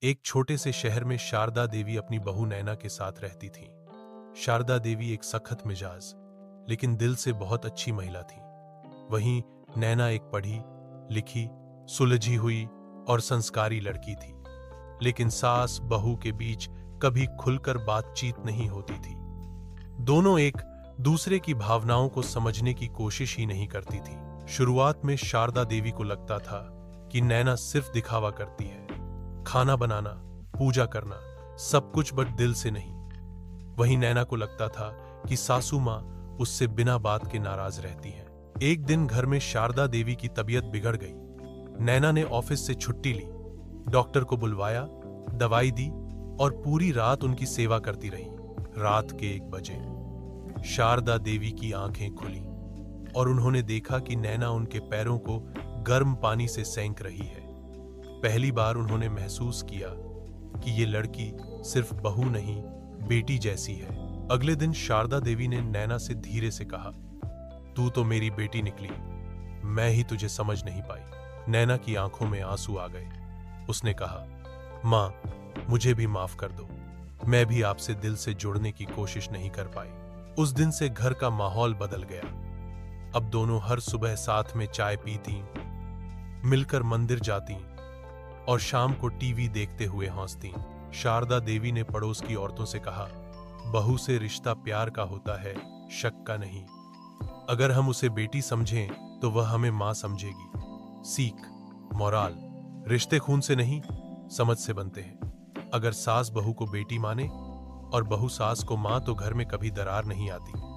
एक छोटे से शहर में शारदा देवी अपनी बहू नैना के साथ रहती थीं। शारदा देवी एक सख्त मिजाज लेकिन दिल से बहुत अच्छी महिला थी। वहीं नैना एक पढ़ी लिखी, सुलझी हुई और संस्कारी लड़की थी। लेकिन सास बहू के बीच कभी खुलकर बातचीत नहीं होती थी। दोनों एक दूसरे की भावनाओं को समझने की कोशिश ही नहीं करती थी। शुरुआत में शारदा देवी को लगता था कि नैना सिर्फ दिखावा करती है, खाना बनाना, पूजा करना, सब कुछ बट दिल से नहीं। वहीं नैना को लगता था कि सासू मां उससे बिना बात के नाराज रहती हैं। एक दिन घर में शारदा देवी की तबीयत बिगड़ गई। नैना ने ऑफिस से छुट्टी ली, डॉक्टर को बुलवाया, दवाई दी और पूरी रात उनकी सेवा करती रही। रात के 1 बजे शारदा देवी की आंखें खुली और उन्होंने देखा कि नैना उनके पैरों को गर्म पानी से सेंक रही है। पहली बार उन्होंने महसूस किया कि ये लड़की सिर्फ बहू नहीं, बेटी जैसी है। अगले दिन शारदा देवी ने नैना से धीरे से कहा, तू तो मेरी बेटी निकली, मैं ही तुझे समझ नहीं पाई। नैना की आंखों में आंसू आ गए। उसने कहा, मां, मुझे भी माफ कर दो, मैं भी आपसे दिल से जुड़ने की कोशिश नहीं कर पाई। उस दिन से घर का माहौल बदल गया। अब दोनों हर सुबह साथ में चाय पीती, मिलकर मंदिर जाती और शाम को टीवी देखते हुए हंसती। शारदा देवी ने पड़ोस की औरतों से कहा, बहू से रिश्ता प्यार का होता है, शक का नहीं। अगर हम उसे बेटी समझें तो वह हमें मां समझेगी। सीख, मोराल, रिश्ते खून से नहीं, समझ से बनते हैं। अगर सास बहू को बेटी माने और बहू सास को मां तो घर में कभी दरार नहीं आती।